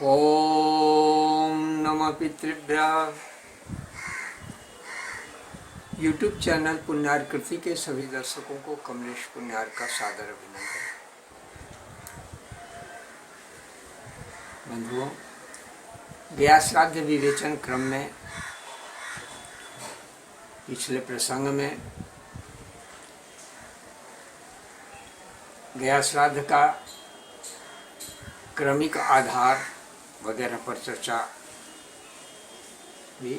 ओम नमः पितृभ्यः। YouTube channel पुण्यार्कृति के सभी दर्शकों को कमलेश पुण्यार का सादर अभिनंदन। बंधुओं, गया श्राद्ध विवेचन क्रम में पिछले प्रसंग में गया श्राद्ध का क्रमिक आधार वगैरह पर चर्चा हुई।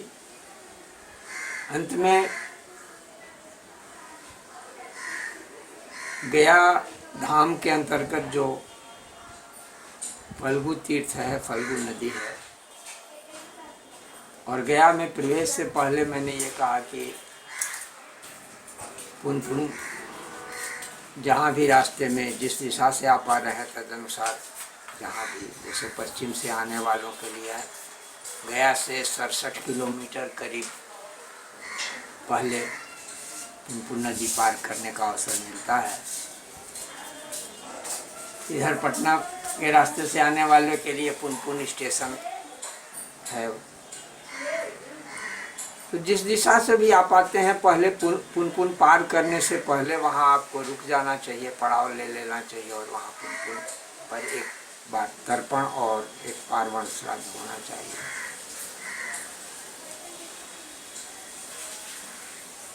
अंत में गया धाम के अंतर्गत जो फल्गु तीर्थ है, फल्गु नदी है, और गया में प्रवेश से पहले मैंने ये कहा कि पुनपुन जहाँ भी रास्ते में जिस दिशा से आप आ रहे हैं तदनुसार जहाँ भी, जैसे पश्चिम से आने वालों के लिए गया से 67 किलोमीटर करीब पहले पुनपुन नदी पार करने का अवसर मिलता है। इधर पटना के रास्ते से आने वाले के लिए पुनपुन स्टेशन है। तो जिस दिशा से भी आप आते हैं पहले पुनपुन पार करने से पहले वहाँ आपको रुक जाना चाहिए, पड़ाव ले लेना चाहिए, और वहाँ पुनपुन पर एक बार तर्पण और एक पार्वण श्राद्ध होना चाहिए।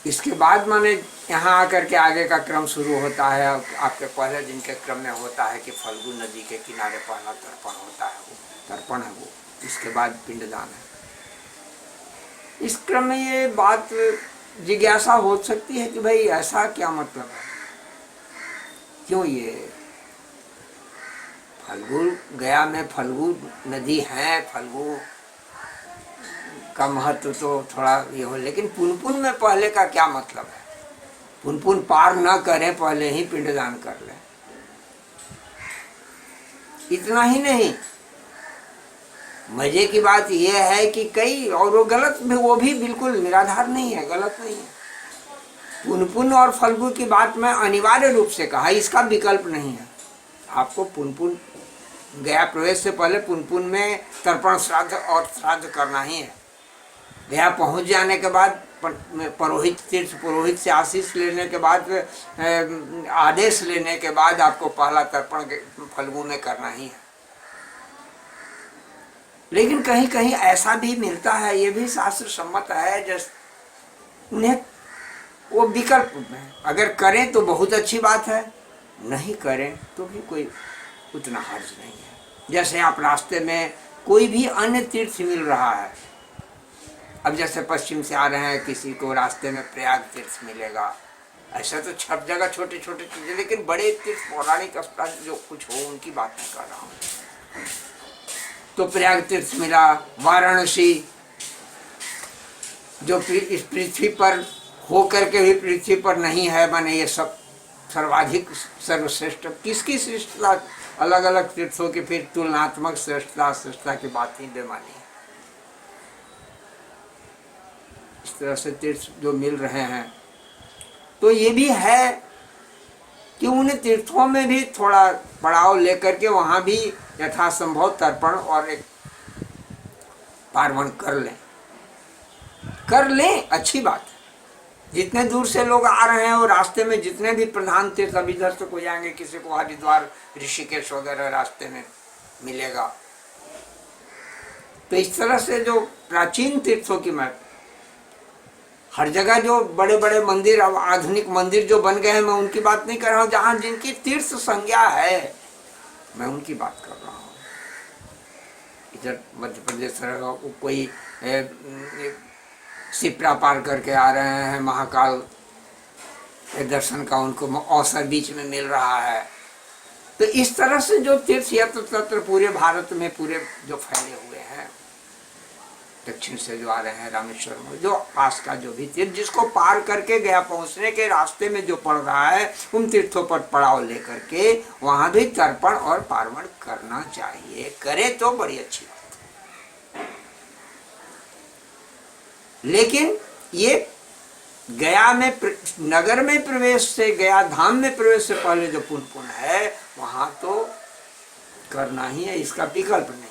इसके बाद माने यहाँ आकर के आगे का क्रम शुरू होता है। आपके पहले दिन के क्रम में होता है कि फल्गु नदी के किनारे पहला तर्पण होता है, वो तर्पण है वो। इसके बाद पिंडदान है। इस क्रम में ये बात जिज्ञासा हो सकती है कि भाई ऐसा क्या मतलब है, क्यों ये फल्गु, गया में फल्गु नदी है, फल्गु का महत्व तो थोड़ा ये हो, लेकिन पुनपुन में पहले का क्या मतलब है? पुनपुन पार न करें पहले ही पिंडदान कर लें। इतना ही नहीं, मजे की बात यह है कि कई, और वो गलत, वो भी बिल्कुल निराधार नहीं है, गलत नहीं है। पुनपुन और फल्गु की बात मैं अनिवार्य रूप से कहा, इसका विकल्प नहीं है। आपको पुनपुन गया प्रवेश से पहले पुनपुन में तर्पण श्राद्ध और श्राद्ध करना ही है। गया पहुंच जाने के बाद पुरोहित, तीर्थ पुरोहित से आशीष लेने के बाद, आदेश लेने के बाद आपको पहला तर्पण फल्गु में करना ही है। लेकिन कहीं कहीं ऐसा भी मिलता है, ये भी शास्त्र सम्मत है, जैसे उन्हें वो विकल्प में अगर करें तो बहुत अच्छी बात है, नहीं करें तो भी कोई उतना हर्ज नहीं है। जैसे आप रास्ते में कोई भी अन्य तीर्थ मिल रहा है, अब जैसे पश्चिम से आ रहे हैं, किसी को रास्ते में प्रयाग तीर्थ मिलेगा, ऐसा तो सब जगह छोटे छोटे चीजें, लेकिन बड़े तीर्थ पौराणिक स्थल जो कुछ हो उनकी बात नहीं कर रहा हूँ। तो प्रयाग तीर्थ मिला, वाराणसी जो इस पृथ्वी पर हो करके भी पृथ्वी पर नहीं है, माने ये सब सर्वाधिक सर्वश्रेष्ठ, किसकी श्रेष्ठता, अलग अलग तीर्थों की फिर तुलनात्मक श्रेष्ठता की बात ही बेमानी है। इस तरह से तीर्थ जो मिल रहे हैं, तो ये भी है कि उन तीर्थों में भी थोड़ा पड़ाव लेकर के वहाँ भी यथासंभव तर्पण और एक पार्वण कर लें, अच्छी बात है। जितने दूर से लोग आ रहे हैं और रास्ते में जितने भी प्रधान तीर्थ, अब इधर से कोई जाएंगे, किसी को हरिद्वार ऋषिकेश वगैरह रास्ते में मिलेगा। तो इस तरह से जो प्राचीन तीर्थों की, मैं हर जगह जो बड़े बड़े मंदिर, अब आधुनिक मंदिर जो बन गए हैं, मैं उनकी बात नहीं कर रहा हूँ, जहाँ जिनकी तीर्थ संज्ञा है मैं उनकी बात कर रहा हूँ। इधर मध्य प्रदेश कोई सिप्रा पार करके आ रहे हैं, महाकाल के दर्शन का उनको अवसर बीच में मिल रहा है। तो इस तरह से जो तीर्थ यत्र तत्र पूरे भारत में पूरे जो फैले हुए हैं, दक्षिण से जो आ रहे हैं, रामेश्वरम, जो पास का जो भी तीर्थ, जिसको पार करके गया पहुंचने के रास्ते में जो पड़ रहा है, उन तीर्थों पर पड़ाव लेकर के वहां भी तर्पण और पार्वण करना चाहिए। करे तो बड़ी अच्छी बात। लेकिन ये गया में नगर में प्रवेश से, गया धाम में प्रवेश से पहले जो पुनपुन है, वहां तो करना ही है, इसका विकल्प नहीं है।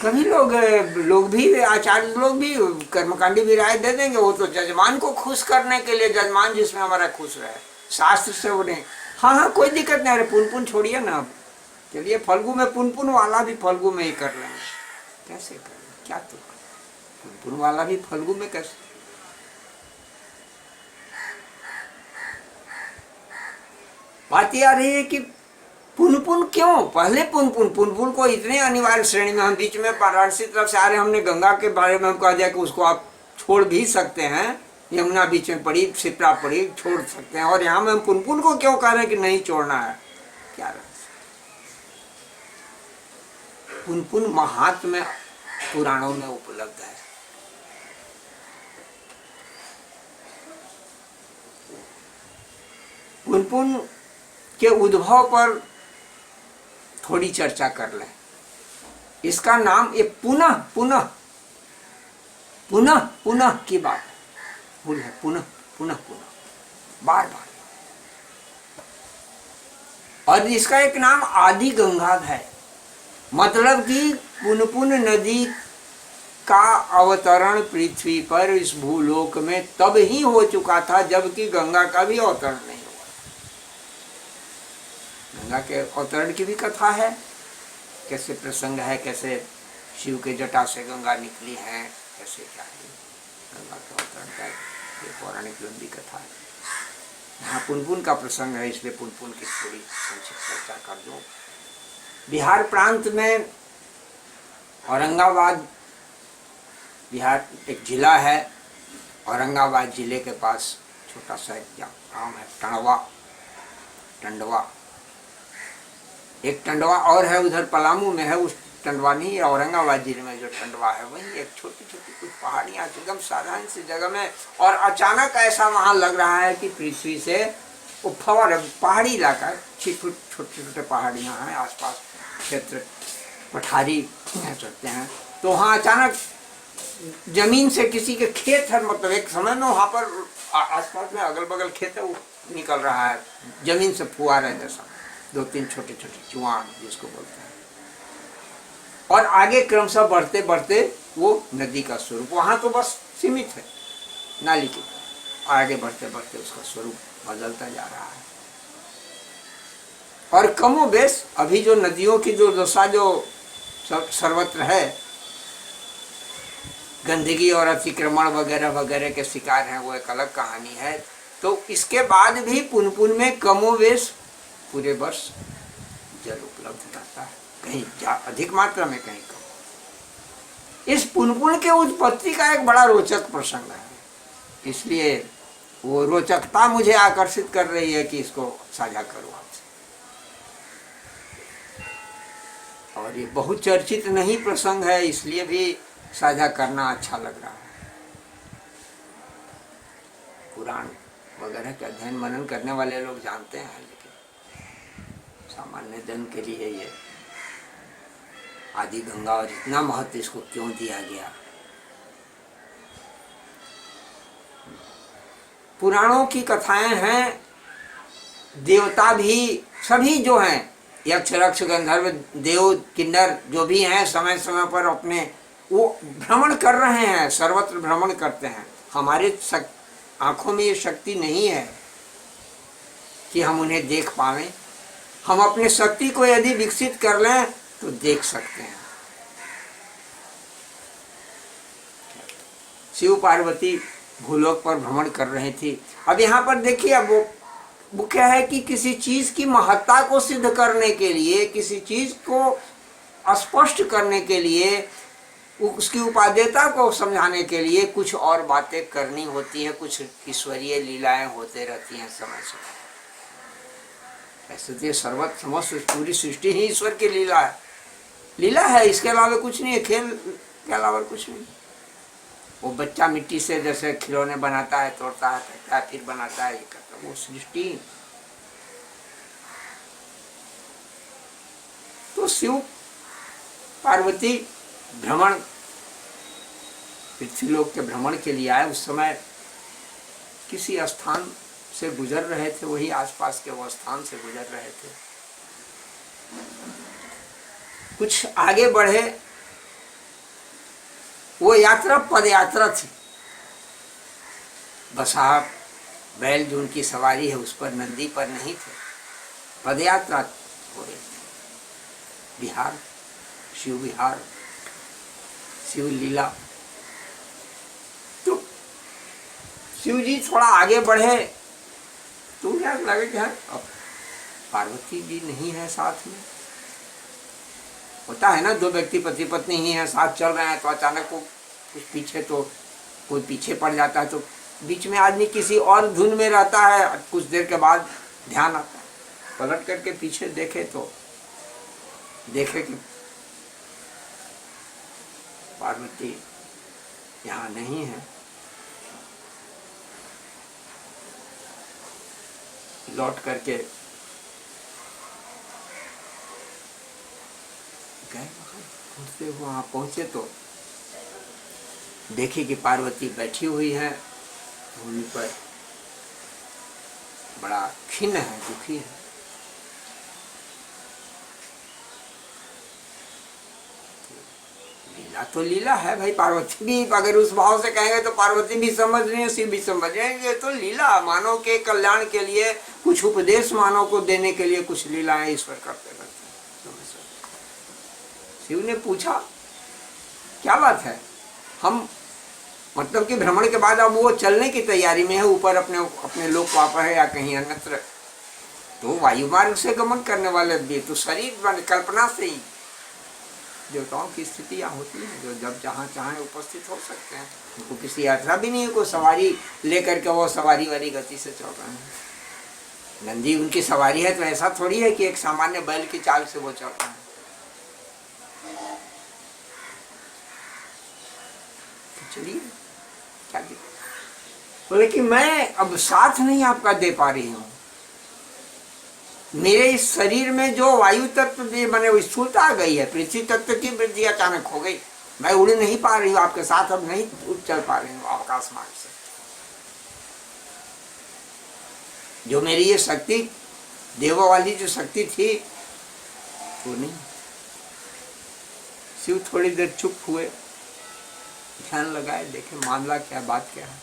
कभी लोग भी, आचार्य लोग भी, कर्मकांडी भी राय दे देंगे, वो तो जजमान को खुश करने के लिए, जजमान जिसमें हमारा खुश रहे, शास्त्र से उन्हें, हाँ हाँ कोई दिक्कत नहीं, अरे पुन छोड़िए ना, अब चलिए फल्गु में पुन वाला भी फल्गु में ही कर लेंगे, कैसे करें, क्या तो पुन वाला भी फल्गु में कैसे। बात यह आ रही है कि पुन क्यों, पहले पुन को इतने अनिवार्य श्रेणी में, हम बीच में वाराणसी तरफ से आ रहे हैं, हमने गंगा के बारे में हम कह दिया कि उसको आप छोड़ भी सकते हैं, यमुना बीच में पड़ी, सिप्रा पड़ी, छोड़ सकते हैं, और यहाँ में हम पुन को क्यों कह रहे हैं कि नहीं छोड़ना है, क्या रहस्य। पुन महात्म्य पुराणों में उपलब्ध है। पुन के उद्भव पर थोड़ी चर्चा कर लें। इसका नाम, ये पुनः पुनः पुनः पुनः की बात है, भूल है, पुनः पुनः पुनः, बार बार। और इसका एक नाम आदि गंगा है, मतलब कि पुन नदी का अवतरण पृथ्वी पर, इस भूलोक में तब ही हो चुका था जबकि गंगा का भी अवतरण नहीं हुआ। गंगा के अवतरण की भी कथा है, कैसे प्रसंग है, कैसे शिव के जटा से गंगा निकली है, कैसे क्या है, गंगा के अवतरण का ये पौराणिक लंबी कथा है। यहाँ पुन का प्रसंग है, इसलिए पुन की थोड़ी संक्षिप्त चर्चा कर दूं। बिहार प्रांत में औरंगाबाद, बिहार एक जिला है, औरंगाबाद जिले के पास छोटा सा एक गाँव है, टंडवा। एक टंडवा और है उधर पलामू में है, उस टंडवा नहीं, औरंगाबाद जिले में जो टंडवा है वही एक छोटी छोटी कुछ पहाड़ियाँ एकदम साधारण सी जगह में, और अचानक ऐसा वहाँ लग रहा है कि पृथ्वी से फवार, पहाड़ी इलाका, छोटे छोटे पहाड़ियाँ हैं आसपास, क्षेत्र पठारी कह सकते हैं। तो वहाँ अचानक जमीन से किसी के खेत है, मतलब एक समय में वहाँ पर आसपास में अगल बगल खेत है, वो निकल रहा है जमीन से फुहारा जैसा, 2-3 छोटे छोटे चुआन जिसको बोलते हैं, और आगे क्रमशः बढ़ते बढ़ते वो नदी का स्वरूप, वहाँ तो बस सीमित है नाली की, आगे बढ़ते बढ़ते उसका स्वरूप बदलता जा रहा है। और कमोबेश अभी जो नदियों की जो दशा जो सर्वत्र है, गंदगी और अतिक्रमण वगैरह वगैरह के शिकार हैं, वो एक अलग कहानी है। तो इसके बाद भी पुन में कमोबेश पूरे वर्ष जल उपलब्ध रहता है, कहीं अधिक मात्रा में, कहीं कम। इस पुन के उत्पत्ति का एक बड़ा रोचक प्रसंग है, इसलिए वो रोचकता मुझे आकर्षित कर रही है कि इसको साझा करूं आपसे। और ये बहुत चर्चित नहीं प्रसंग है, इसलिए भी साझा करना अच्छा लग रहा है। पुराण वगैरह का अध्ययन मनन करने वाले लोग जानते हैं, लेकिन सामान्य जन के लिए ये आदि गंगा और इतना महत्व इसको क्यों दिया गया। पुराणों की कथाएं हैं, देवता भी सभी जो हैं, यक्ष रक्ष गंधर्व देव किन्नर जो भी हैं, समय समय पर अपने वो भ्रमण कर रहे हैं, सर्वत्र भ्रमण करते हैं। हमारे आंखों में ये शक्ति नहीं है कि हम उन्हें देख पावें। हम अपने शक्ति को यदि विकसित कर लें तो देख सकते हैं। शिव पार्वती भूलोक पर भ्रमण कर रही थी। अब यहाँ पर देखिए, अब वो क्या है कि किसी चीज की महत्ता को सिद्ध करने के लिए, किसी चीज को स्पष्ट करने के लिए, उसकी उपादेयता को समझाने के लिए कुछ और बातें करनी होती हैं, कुछ ईश्वरीय लीलाएं होते रहती हैं समय समय। ऐसे तो सर्वत्र समस्त पूरी सृष्टि ही ईश्वर की लीला है, इसके अलावा कुछ नहीं है, खेल के अलावा कुछ नहीं। वो बच्चा मिट्टी से जैसे खिलौने बनाता है, तोड़ता है, फेंकता है, फिर बनाता है, ये करता है, वो सृष्टि। तो शिव पार्वती भ्रमण, पृथ्वीलोक के भ्रमण के लिए आए। उस समय किसी स्थान से गुजर रहे थे, वही आसपास के वो स्थान से गुजर रहे थे। कुछ आगे बढ़े वो यात्रा पद यात्रा थी। बसा बैल जो उनकी सवारी है उस पर, नंदी पर नहीं थे, पद यात्रा हो रही थी। विहार, शिव विहार, शिव लीला। तो शिव जी थोड़ा आगे बढ़े तो क्या लगे कि अब पार्वती जी नहीं है साथ में। होता है ना, दो व्यक्ति पति पत्नी ही हैं, साथ चल रहे हैं, तो अचानक को कुछ पीछे, तो कोई पीछे पड़ जाता है, तो बीच में आदमी किसी और धुन में रहता है। कुछ देर के बाद ध्यान आता है, पलट करके पीछे देखे तो देखे कि पार्वती यहाँ नहीं है। लौट करके गए, पहुंचते वहां पहुंचे तो देखे कि पार्वती बैठी हुई है भूमि पर, बड़ा खिन्न है, दुखी है। लीला तो लीला है भाई, पार्वती भी अगर उस भाव से कहेंगे तो पार्वती भी समझ रही है, शिव भी समझ रहे हैं। ये तो लीला, मानव के कल्याण के लिए, कुछ उपदेश मानव को देने के लिए कुछ लीलाएं ईश्वर करते रहते हैं। शिव ने पूछा क्या बात है, हम मतलब कि भ्रमण के बाद अब वो चलने की तैयारी में है, ऊपर अपने अपने लोक वापस है या कहीं अन्यत्र, तो वायु मार्ग से गमन करने वाले भी तो शरीर कल्पना से ही देवताओं की स्थितियां होती हैं, जो जब जहाँ चाहे उपस्थित हो सकते हैं। उनको किसी यात्रा भी नहीं है, कोई सवारी लेकर के वो सवारी वाली गति से चल रहे हैं। नंदी उनकी सवारी है, तो ऐसा थोड़ी है कि एक सामान्य बैल की चाल से वो चल रहे हैं। चलिए क्या बोले कि मैं अब साथ नहीं आपका दे पा रही हूँ, मेरे इस शरीर में जो वायु तत्व बने स्थूलता आ गई है, पृथ्वी तत्व की वृद्धि अचानक हो गई, मैं उड़ नहीं पा रही हूँ आपके साथ, अब नहीं उड़ चल पा रही हूँ आकाश मार्ग से। जो मेरी ये शक्ति देवों वाली जो शक्ति थी वो नहीं। शिव थोड़ी देर चुप हुए, ध्यान लगाए, देखे मामला क्या, बात क्या है।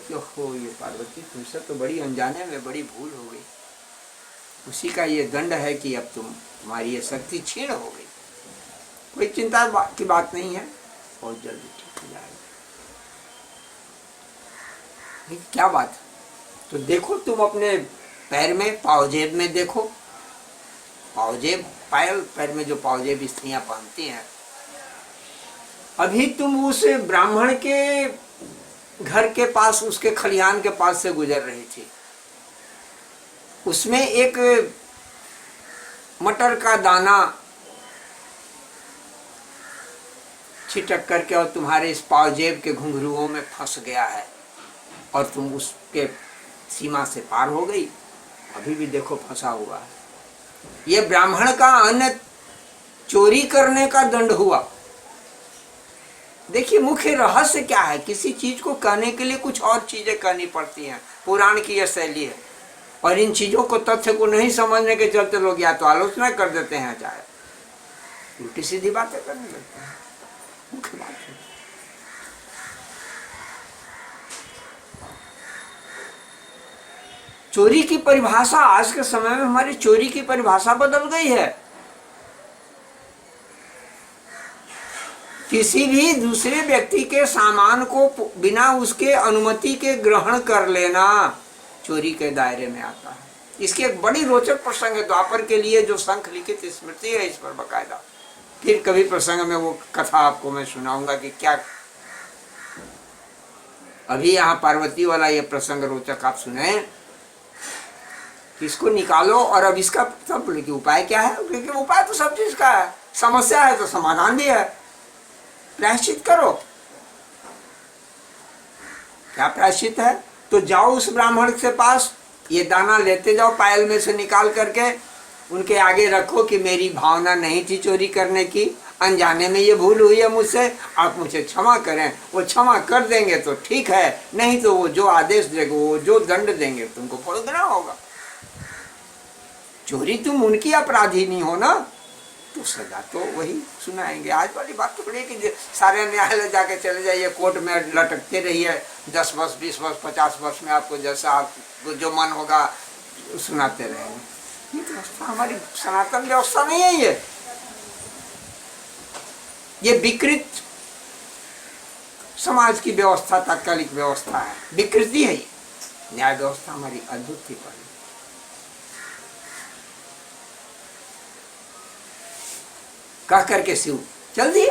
तो हो ये पार्वती, तुमसे तो बड़ी अनजाने में बड़ी भूल हो गई, उसी का ये दंड है कि अब तुम्हारी ये शक्ति क्षीण हो गई। कोई चिंता की बात नहीं है, बहुत जल्दी ठीक हो जाएगा। क्या बात, तो देखो तुम अपने पैर में पावजेब में देखो, पावजेब पायल पैर में जो पावजेब स्त्रियां पहनती हैं, अभी तुम उस ब्राह्मण के घर के पास, उसके खलिहान के पास से गुजर रही थी, उसमें एक मटर का दाना छिटक करके और तुम्हारे इस पावजेब के घुंघरुओं में फंस गया है, और तुम उसके सीमा से पार हो गई, अभी भी देखो फंसा हुआ है। ये ब्राह्मण का अन्न चोरी करने का दंड हुआ। देखिए मुख्य रहस्य क्या है, किसी चीज को कहने के लिए कुछ और चीजें कहनी पड़ती हैं, पुराण की यह शैली है। और इन चीजों को, तथ्य को नहीं समझने के चलते लोग या तो आलोचना कर देते हैं, चाहे उल्टी सीधी बातें करने लगते हैं। मुख्य बात है चोरी की परिभाषा, आज के समय में हमारी चोरी की परिभाषा बदल गई है। किसी भी दूसरे व्यक्ति के सामान को बिना उसके अनुमति के ग्रहण कर लेना चोरी के दायरे में आता है। इसकी एक बड़ी रोचक प्रसंग है, द्वापर के लिए जो शंख लिखित स्मृति है इस पर बकायदा। फिर कभी प्रसंग में वो कथा आपको मैं सुनाऊंगा कि क्या। अभी यहाँ पार्वती वाला ये प्रसंग रोचक आप सुने, इसको निकालो और अब इसका सब बोले कि उपाय क्या है, क्योंकि उपाय तो सब चीज का है, समस्या है तो समाधान भी है। प्रायश्चित करो। क्या प्रायश्चित है, तो जाओ उस ब्राह्मण के पास, ये दाना लेते जाओ, पायल में से निकाल करके उनके आगे रखो कि मेरी भावना नहीं थी चोरी करने की, अनजाने में ये भूल हुई है मुझसे, आप मुझे क्षमा करें। वो क्षमा कर देंगे तो ठीक है, नहीं तो वो जो आदेश देंगे, वो जो दंड देंगे तुमको भुगतना होगा। चोरी तुम उनकी अपराधी नहीं हो ना, तो सजा तो वही सुनाएंगे। आज वाली बात तो बड़ी है कि सारे न्यायालय जाके चले जाइए, कोर्ट में लटकते रहिए 10 वर्ष 20 वर्ष 50 वर्ष में, आपको जैसा आपको जो मन होगा सुनाते रहेंगे। ये व्यवस्था हमारी सनातन व्यवस्था नहीं है। ये विकृत समाज की व्यवस्था, तात्कालिक व्यवस्था है, विकृति है। न्याय व्यवस्था हमारी अद्भुत थी पहले। कह करके शिव चल दिए,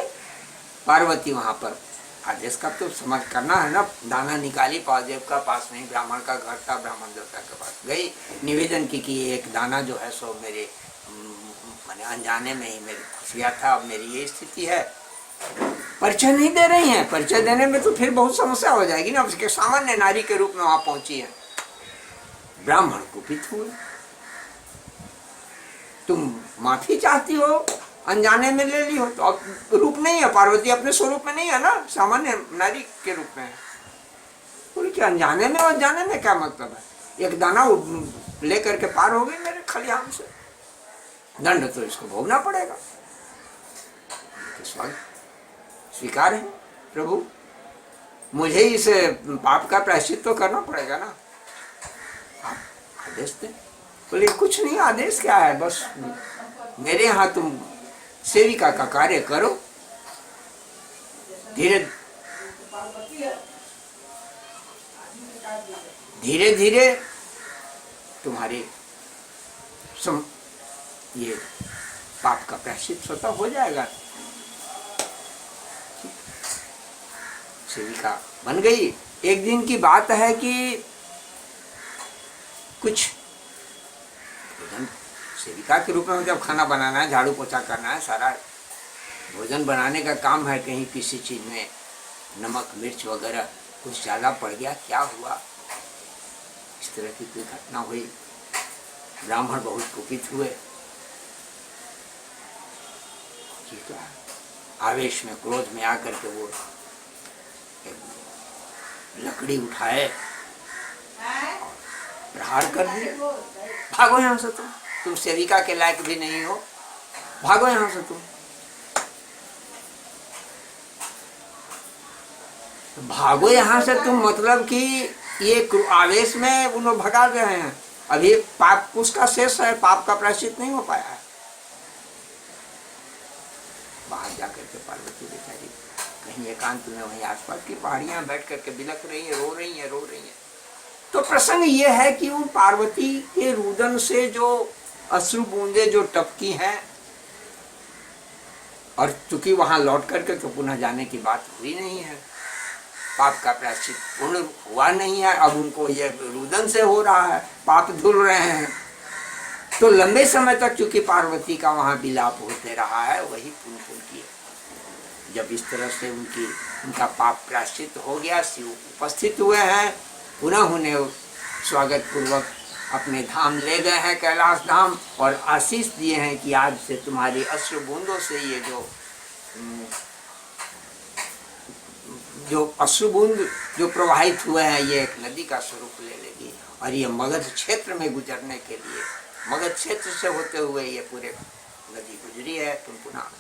पार्वती वहां पर आदेश का तो समझ करना है ना। दाना निकाली पादेव का, पास में ब्राह्मण का घर था, ब्राह्मण देवता के पास गई, निवेदन की कि एक दाना जो है सो मेरे मैंने अनजाने में ही मेरे फंस गया था, अब मेरी ये स्थिति है। परिचय नहीं दे रही हैं, परिचय देने में तो फिर बहुत समस्या हो जाएगी ना। उसके सामान्य नारी के रूप में वहां पहुंची है। ब्राह्मण कुपित हुए, तुम माफी चाहती हो, अनजाने में ले ली हो, तो अब रूप नहीं है, पार्वती अपने स्वरूप में नहीं है ना, सामान्य नारी के रूप में है। बोले कि अनजाने में और जाने में क्या मतलब है? एक दाना लेकर के पार हो गई मेरे खलिहान से, दंड तो इसको भोगना पड़ेगा। स्वीकार है प्रभु, मुझे इस पाप का प्रायश्चित तो करना पड़ेगा ना, आप आदेश दें। बोले कुछ नहीं, आदेश क्या है, बस मेरे यहाँ तुम सेविका का कार्य करो, धीरे धीरे धीरे तुम्हारे ये पाप का प्रायश्चित स्वतः हो जाएगा। सेविका बन गई। एक दिन की बात है कि कुछ सेविका के रूप में जब खाना बनाना है, झाड़ू पोछा करना है, सारा भोजन बनाने का काम है, कहीं किसी चीज में नमक मिर्च वगैरह कुछ ज्यादा पड़ गया, क्या हुआ, इस तरह की कोई घटना हुई। ब्राह्मण बहुत कुपित हुए, आवेश में क्रोध में आकर के वो लकड़ी उठाए, प्रहार कर दिए। भागो यहाँ से, तुम सेविका के लायक भी नहीं हो, भागो यहाँ से तुम। भागो यहाँ से तुम मतलब कि ये आवेश में उन्होंने भगा रहे हैं। अभी पाप उसका शेष है, पाप का प्रायश्चित नहीं हो पाया है। बाहर जाकर के पार्वती बेचारी कहीं एकांत में वहीं आसपास की पहाड़ियां बैठ करके बिलख रही है, रो रही है। तो प्रसंग ये है कि उन पार्वती के रुदन से जो अश्रु बूंदे जो टपकी हैं, और चूंकि वहां लौट करके तो पुनः जाने की बात हुई नहीं है, पाप का प्रायश्चित पूर्ण हुआ नहीं है, अब उनको ये रुदन से हो रहा है, पाप धुल रहे हैं। तो लंबे समय तक चूंकि पार्वती का वहां विलाप होते रहा है, वही पुनः की जब इस तरह से उनका पाप प्रायश्चित हो गया, शिव उपस्थित हुए हैं, पुनः उन्हें स्वागत पूर्वक अपने धाम ले गए हैं, कैलाश धाम, और आशीष दिए हैं कि आज से तुम्हारी अश्रु बूंदों से ये जो अश्रु बूंद जो प्रवाहित हुए हैं, ये एक नदी का स्वरूप ले लेगी, और ये मगध क्षेत्र में गुजरने के लिए, मगध क्षेत्र से होते हुए ये पूरे नदी गुजरी है तुम पुनः,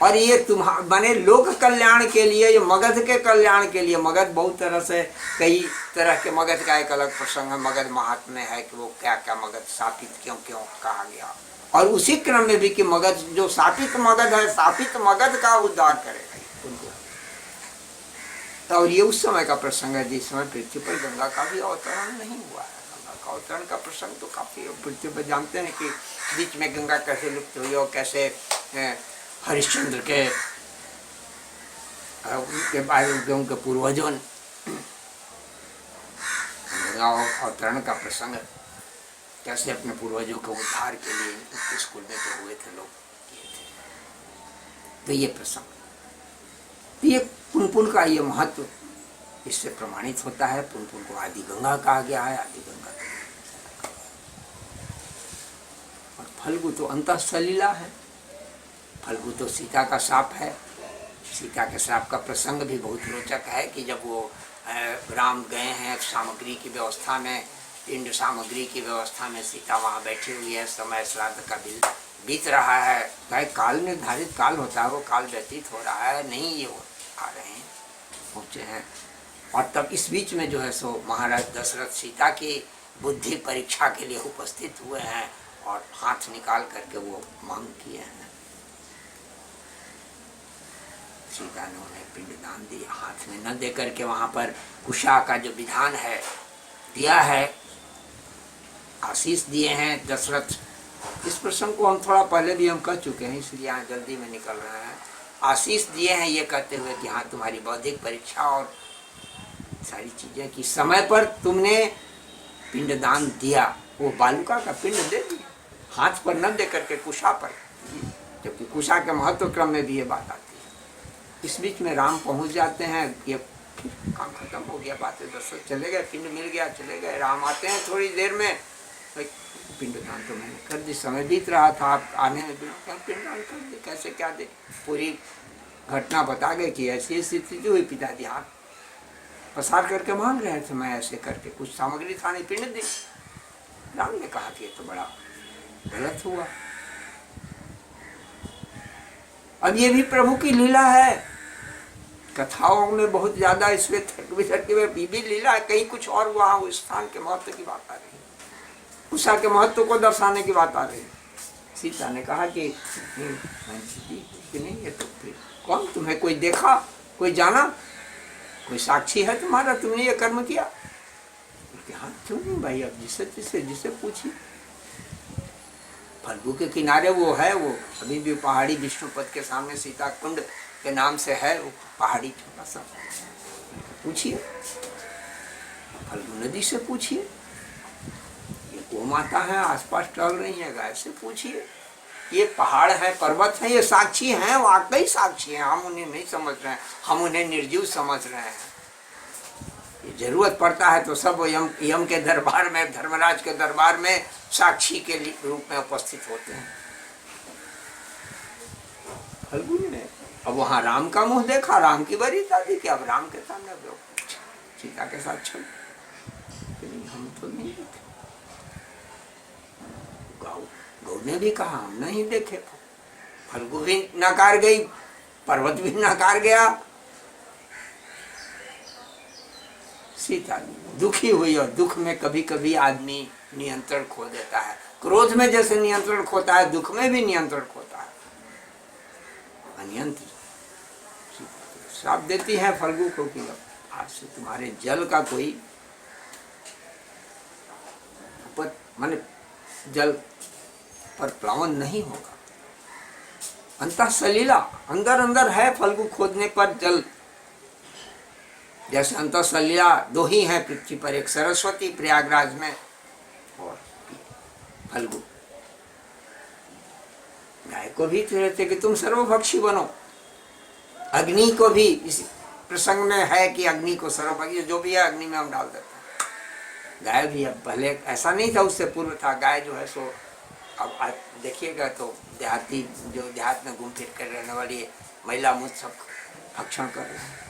और ये तुम्हारे बने लोक कल्याण के लिए, ये मगध के कल्याण के लिए। मगध बहुत तरह से, कई तरह के मगध का एक अलग प्रसंग है, मगध महात्म्य है कि वो क्या क्या मगध शापित क्यों क्यों कहा गया, और उसी क्रम में भी कि मगध जो शापित मगध है, शापित मगध का उद्धार करेगा उनको। तो और ये उस समय का प्रसंग है जिस समय पृथ्वी पर गंगा का भी अवतरण नहीं हुआ है। गंगा का अवतरण का प्रसंग तो काफी पृथ्वी पर जानते हैं कि बीच में गंगा कैसे लुप्त हुई और कैसे हरिश्चंद्र के उनके बाद उनके पूर्वजों अवतरण का प्रसंग कैसे अपने पूर्वजों के उद्धार के लिए स्कूल में जो हुए थे लोग किए थे। तो ये प्रसंग, तो ये पुनपुन का ये महत्व इससे प्रमाणित होता है। पुनपुन को आदि गंगा कहा गया है, आदि गंगा, और फल्गु तो अंतःसलीला है। फल्गु तो सीता का शाप है। सीता के शाप का प्रसंग भी बहुत रोचक है कि जब वो राम गए हैं सामग्री की व्यवस्था में, पिंड सामग्री की व्यवस्था में, सीता वहाँ बैठी हुई है, समय श्राद्ध का बीत रहा है, चाहे काल निर्धारित काल होता है, वो काल व्यतीत हो रहा है, नहीं ये आ रहे हैं, पहुँचे हैं। और तब इस बीच में जो है सो महाराज दशरथ सीता की बुद्धि परीक्षा के लिए उपस्थित हुए हैं और हाथ निकाल करके वो मांग किए हैं। सीता ने उन्हें पिंडदान दिया, हाथ में न दे करके वहां पर कुशा का जो विधान है दिया है, आशीष दिए हैं दशरथ। इस प्रसंग को हम थोड़ा पहले भी हम कह चुके हैं, इसलिए यहाँ जल्दी में निकल रहे हैं। आशीष दिए हैं ये कहते हुए कि हाँ तुम्हारी बौद्धिक परीक्षा और सारी चीजें कि समय पर तुमने पिंडदान दिया, वो बालुका का पिंड दे दिया, हाथ पर न दे करके कुशा पर, जबकि कुशा के महत्व क्रम में भी ये बात आती है। इस बीच में राम पहुंच जाते हैं, ये काम खत्म हो गया, बातें दशरथ चले गए, पिंड मिल गया, चले गए। राम आते हैं थोड़ी देर में, पिंडदान तो मैंने कर दी, समय बीत रहा था, आप आने में पिंडदान कर दे, कैसे क्या दे, पूरी घटना बता गए कि ऐसी स्थिति हुई, पिताजी हाथ पसार करके मांग रहे थे, मैं ऐसे करके कुछ सामग्री था नहीं, पिंड दी। राम ने कहा कि ये तो बड़ा गलत हुआ। अब ये भी प्रभु की लीला है, कथाओं में बहुत ज्यादा इसमें भी लीला है, कहीं कुछ और वहां उस स्थान के महत्व की बात आ रही है, उषा के महत्व को दर्शाने की बात आ रही है। सीता ने कहा कि नहीं, ये तो फिर कौन, तुम्हें कोई देखा, कोई जाना, कोई साक्षी है तुम्हारा, तुमने ये कर्म किया? हाँ क्यों नहीं भाई, अब जिसे पूछिए। फल्गु के किनारे वो है, वो अभी भी पहाड़ी विष्णुपद के सामने सीता कुंड के नाम से है, वो पहाड़ी छोटा सा, पूछिए, फल्गु नदी से पूछिए, ये गौ माता है आसपास टहल रही है, गाय से पूछिए, ये पहाड़ है, पर्वत है, ये साक्षी हैं, वाकई साक्षी हैं, हम उन्हें नहीं समझ रहे हैं, हम उन्हें निर्जीव समझ रहे हैं। ये जरूरत पड़ता है तो सब यम के दरबार में, धर्मराज के दरबार में साक्षी के रूप में उपस्थित होते हैं। फल्गु ने अब वहां राम का मुंह देखा, राम की वरीयता थी कि अब राम के सामने सीता के साथ चल, हम तो नहीं देखे। गौ ने भी कहा हम नहीं देखे, फल्गु भी नकार गई, पर्वत भी नकार गया। सीता दुखी हुई, और दुख में कभी कभी आदमी नियंत्रण खो देता है, क्रोध में जैसे नियंत्रण खोता है, दुख में भी नियंत्रण खोता है, अनियंत्र। श्राप देती है फल्गु को कि आज से तुम्हारे जल का कोई माने जल पर प्लावन नहीं होगा। अंतः सलीला, अंदर अंदर है, फल्गु खोदने पर जल, जैसे अंतः सलीला दो ही है पृथ्वी पर, एक सरस्वती प्रयागराज में और फल्गु। गाय को भी कहते कि तुम सर्वभक्षी बनो, अग्नि को भी इस प्रसंग में है कि अग्नि को सर्वभक्षी, जो भी है अग्नि में हम डाल देते हैं। गाय भी, अब पहले ऐसा नहीं था, उससे पूर्व था, गाय जो है सो अब आज देखिएगा तो देहाती, जो देहात में घूम फिर कर रहने वाली महिला मुझ सब भक्षण कर रहे हैं।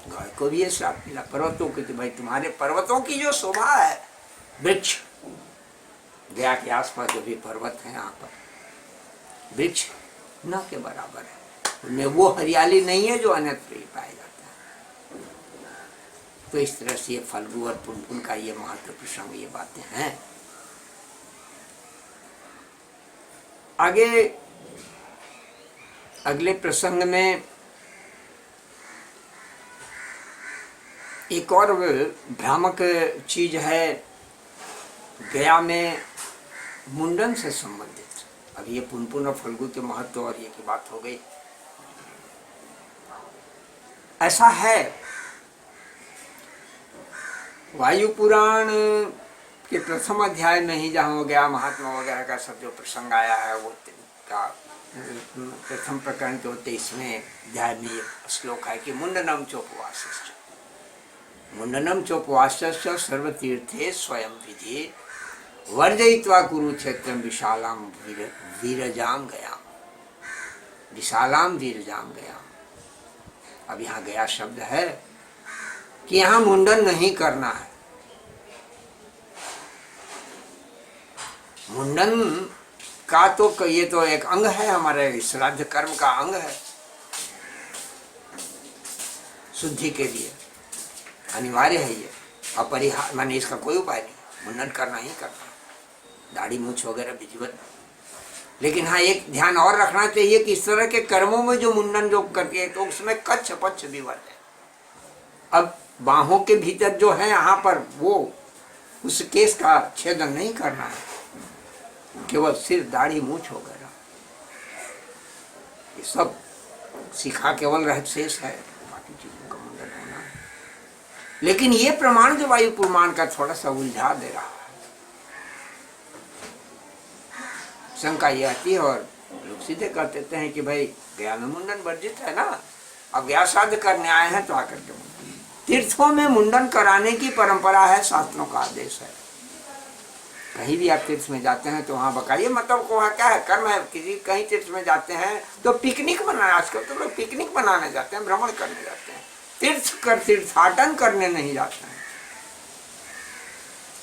गाय को भी ये श्राप मिला पर्वतों के, भाई तुम्हारे पर्वतों की जो शोभा है, वृक्ष, गया के आसपास जो भी पर्वत है यहाँ पर वृक्ष न के बराबर है, उनमें वो हरियाली नहीं है जो अन्यत्र पाया जाता है। तो इस तरह से ये फल्गु और पुनपुन का ये महत्व प्रसंग, ये बातें हैं। आगे अगले प्रसंग में एक और भ्रामक चीज है, गया में मुंडन से संबंधित। अब ये पुनपुन और फल्गु के महत्व और ये की बात हो गई। ऐसा है, वायु पुराण के प्रथम अध्याय में ही जहाँ गया महात्मा वगैरह का सब जो प्रसंग आया है, वो का प्रथम प्रकरण के 23वें अध्याय में श्लोक है कि मुंडनम चोपवासश्च, मुंडनम चोपवासश्च सर्वतीर्थे स्वयं विधि वर्जयित्वा कुरुक्षेत्रम विशालाम वीरजाम गयाम, विशालाम वीरजाम गयाम। अब यहाँ गया शब्द है कि यहाँ मुंडन नहीं करना है। मुंडन का तो ये तो एक अंग है, हमारे श्राद्ध कर्म का अंग है, शुद्धि के लिए अनिवार्य है ये, अपरिहार्य, माने इसका कोई उपाय नहीं, मुंडन करना ही करना, दाढ़ी मूछ वगैरह विधिवत। लेकिन हाँ, एक ध्यान और रखना चाहिए कि इस तरह के कर्मों में जो मुंडन जो करती है तो उसमें कच्छ पच्छ विवत है। अब बाहों के भीतर जो है यहाँ पर वो उस केस का छेदन नहीं करना है, केवल सिर दाढ़ी मूछ वगैरह ये सब सिखा केवल रहस्येश है, बाकी चीजों का मुंडन होना है। लेकिन ये प्रमाण जो वायु प्रमाण का थोड़ा सा उलझा दे रहा है, शंका ये आती है और लोग सीधे कर देते हैं कि भाई गया में मुंडन वर्जित है ना, अब गया श्राद्ध करने आए हैं तो आकर के मुंडन। तीर्थों में मुंडन कराने की परंपरा है, शास्त्रों का आदेश है। कहीं भी आप तीर्थ में जाते हैं तो वहाँ बकाइए, मतलब को वहाँ क्या है, कर्म है। किसी कहीं तीर्थ में जाते हैं तो पिकनिक मनाने, आजकल तो लोग पिकनिक मनाने जाते हैं, भ्रमण करने जाते हैं, तीर्थाटन करने नहीं जाते हैं,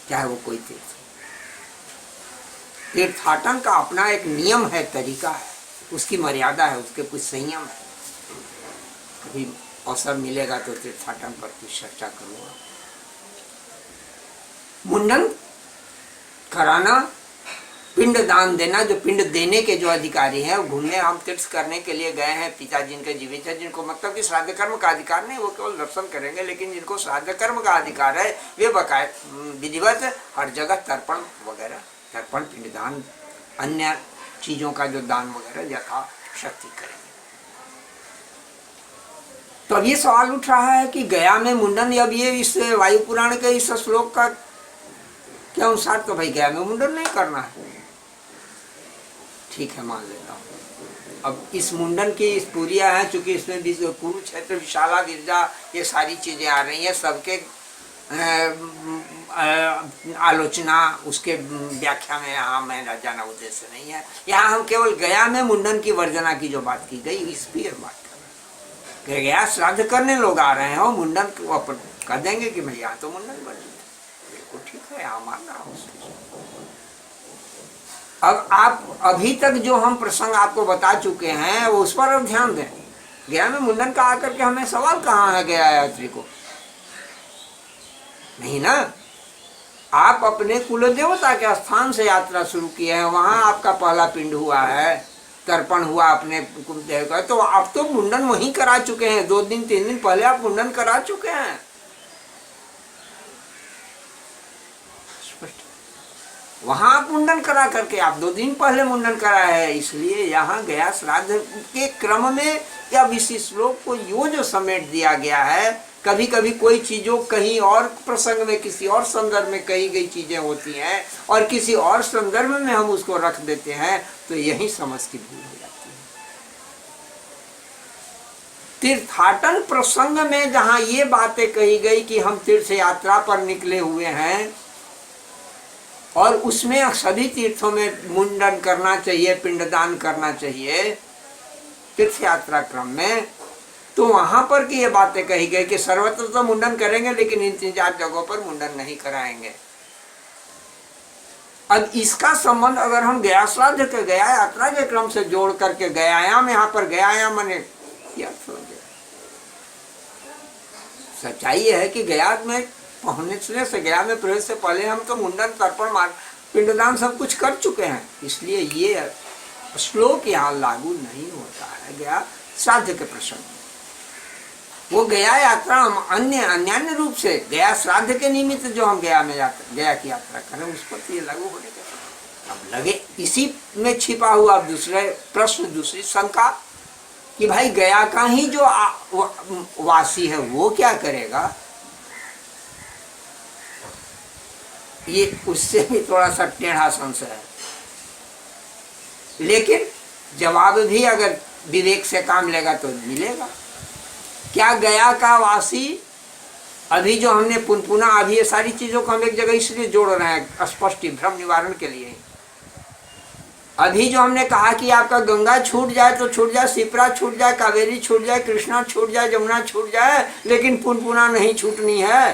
चाहे वो कोई तीर्थ। तीर्थाटन का अपना एक नियम है, तरीका है, उसकी मर्यादा है, उसके कुछ संयम है। कभी अवसर मिलेगा तो तीर्थाटन पर कुछ चर्चा करूंगा। मुंडन कराना, पिंड दान देना, जो पिंड देने के जो अधिकारी हैं, घूमने हम तीर्थ करने के लिए गए हैं, पिता जिनके जीवित है, जिनको मतलब कि श्राद्ध कर्म का अधिकार नहीं, वो केवल दर्शन करेंगे, लेकिन जिनको श्राद्ध कर्म का अधिकार है वे बकायदा विधिवत हर जगह तर्पण वगैरह, तर्पण पिंडदान अन्य चीजों का जो दान वगैरह यथा शक्ति करेंगे। तो अब ये सवाल उठ रहा है कि गया में मुंडन, अब ये इस वायु पुराण के इस श्लोक का के अनुसार तो भाई गया में मुंडन नहीं करना है, ठीक है, मान लेता हूँ। अब इस मुंडन की इस पूरिया है, चूंकि इसमें भी कुरुक्षेत्र, विशाला, गिरजा, ये सारी चीजें आ रही हैं, सबके आलोचना, उसके व्याख्या में यहाँ मैं जाना उद्देश्य नहीं है। यहाँ हम केवल गया में मुंडन की वर्जना की जो बात की गई, इस पर बात कर रहे हैं। गया श्राद्ध करने लोग आ रहे हैं और मुंडन कर देंगे कि मैं यहाँ तो मुंडन बन, बिल्कुल ठीक है, यहाँ मान रहा हूँ। अब आप अभी तक जो हम प्रसंग आपको बता चुके हैं उस पर अब ध्यान दें। गया में मुंडन का आकर के हमें सवाल कहाँ है गया यात्री को, नहीं ना। आप अपने कुल देवता के स्थान से यात्रा शुरू किए हैं, वहां आपका पहला पिंड हुआ है, तर्पण हुआ अपने कुलदेव का, तो आप तो मुंडन वहीं करा चुके हैं, 2 दिन 3 दिन पहले आप मुंडन करा चुके हैं। वहां आप मुंडन करा करके आप 2 दिन पहले मुंडन करा है, इसलिए यहाँ गया श्राद्ध के क्रम में या इस श्लोक को यो जो समेट दिया गया है। कभी कभी कोई चीजों कहीं और प्रसंग में, किसी और संदर्भ में कही गई चीजें होती हैं और किसी और संदर्भ में हम उसको रख देते हैं, तो यही समझ की भूल हो जाती है। तीर्थाटन प्रसंग में जहां ये बातें कही गई कि हम तीर्थ यात्रा पर निकले हुए हैं और उसमें सभी तीर्थों में मुंडन करना चाहिए, पिंडदान करना चाहिए तीर्थ यात्रा क्रम में, तो वहां पर की ये बातें कही गई कि सर्वत्र तो मुंडन करेंगे लेकिन इन 3-4 जगहों पर मुंडन नहीं कराएंगे। अब इसका संबंध अगर हम गया श्राद्ध के, गया यात्रा के क्रम से जोड़ करके गयायाम, यहाँ पर गयायाम माने क्या अर्थ हो गया। सच्चाई है कि गया में पहुंचने से, गया में प्रवेश से पहले हम तो मुंडन, तर्पण, पिंडदान सब कुछ कर चुके हैं, इसलिए ये श्लोक यहाँ लागू नहीं होता है गया श्राद्ध के प्रसंग। वो गया यात्रा हम अन्य रूप से गया श्राद्ध के निमित्त जो हम गया में गया की यात्रा करें, उस पर तो ये लागू होने का। अब लगे इसी में छिपा हुआ दूसरे प्रश्न, दूसरी शंका कि भाई गया का ही जो वासी है वो क्या करेगा, ये उससे भी थोड़ा सा टेढ़ा संशय है। लेकिन जवाब भी अगर विवेक से काम लेगा तो मिलेगा। क्या गया का वासी, अभी जो हमने पुनपुना, अभी ये सारी चीजों को हम एक जगह इसलिए जोड़ रहे हैं स्पष्ट भ्रम निवारण के लिए। अभी जो हमने कहा कि आपका गंगा छूट जाए तो छूट जाए, शिप्रा छूट जाए, कावेरी छूट जाए, कृष्णा छूट जाए, जमुना छूट जाए, लेकिन पुनपुना नहीं छूटनी है।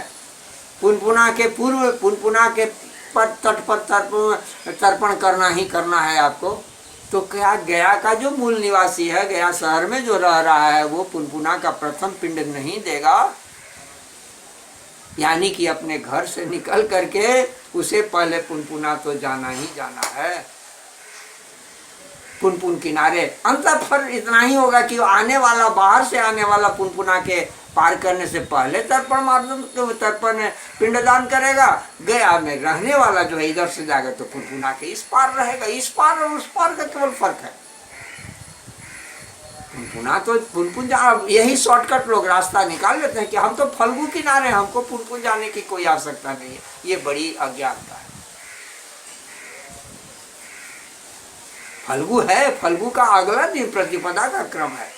पुनपुना के पूर्व, पुनपुना के पर तट पर तर्पण करना ही करना है आपको, तो क्या गया का जो मूल निवासी है, गया शहर में जो रह रहा है, वो पुनपुना का प्रथम पिंड नहीं देगा? यानी कि अपने घर से निकल करके उसे पहले पुनपुना तो जाना ही जाना है। पुनपुन किनारे अंतर फर्क इतना ही होगा कि आने वाला, बाहर से आने वाला पुनपुना के पार करने से पहले तर्पण माध्यम तो तर्पण पिंडदान करेगा। गया में रहने वाला जो है इधर से जाएगा तो पुनपुना के इस पार रहेगा। इस पार और उस पार का केवल फर्क है। पुनपुना तो पुनपुन यही शॉर्टकट लोग रास्ता निकाल लेते हैं कि हम तो फल्गु किनारे, हमको पुनपुन जाने की कोई आवश्यकता नहीं है। ये बड़ी अज्ञानता है। फल्गु है, फल्गु का अगला दिन प्रतिपदा का क्रम है।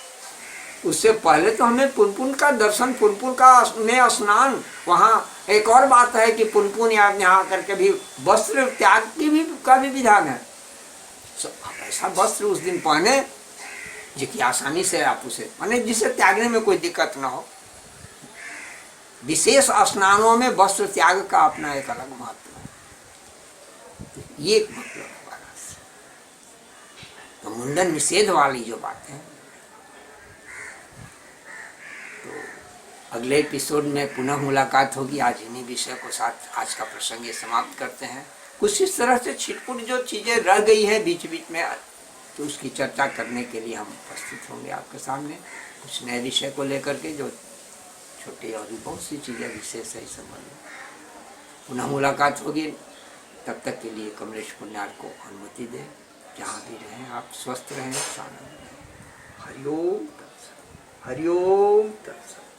उससे पहले तो हमें पुनपुन का दर्शन, पुनपुन का में स्नान। वहाँ एक और बात है कि पुनपुन यहाँ करके भी वस्त्र त्याग की भी का भी विधान है। ऐसा वस्त्र उस दिन पहने जिसकी आसानी से आप उसे माने, जिसे त्यागने में कोई दिक्कत ना हो। विशेष स्नानों में वस्त्र त्याग का अपना एक अलग महत्व है। ये एक मतलब है। तो मुंडन निषेध वाली जो बात है, तो अगले एपिसोड में पुनः मुलाकात होगी। आज इन्हीं विषय को साथ आज का प्रसंग ये समाप्त करते हैं। कुछ इस तरह से छिटपुट जो चीजें रह गई है बीच बीच में, तो उसकी चर्चा करने के लिए हम उपस्थित होंगे आपके सामने, कुछ नए विषय को लेकर के, जो छोटे और भी बहुत सी चीजें विशेष है इस संबंध में। पुनः मुलाकात होगी। तब तक के लिए कमलेश पुण्याल को अनुमति दें। जहाँ भी रहें आप स्वस्थ रहें, शांत रहें। हरिओम तत्सत, हरिओम तत्सत।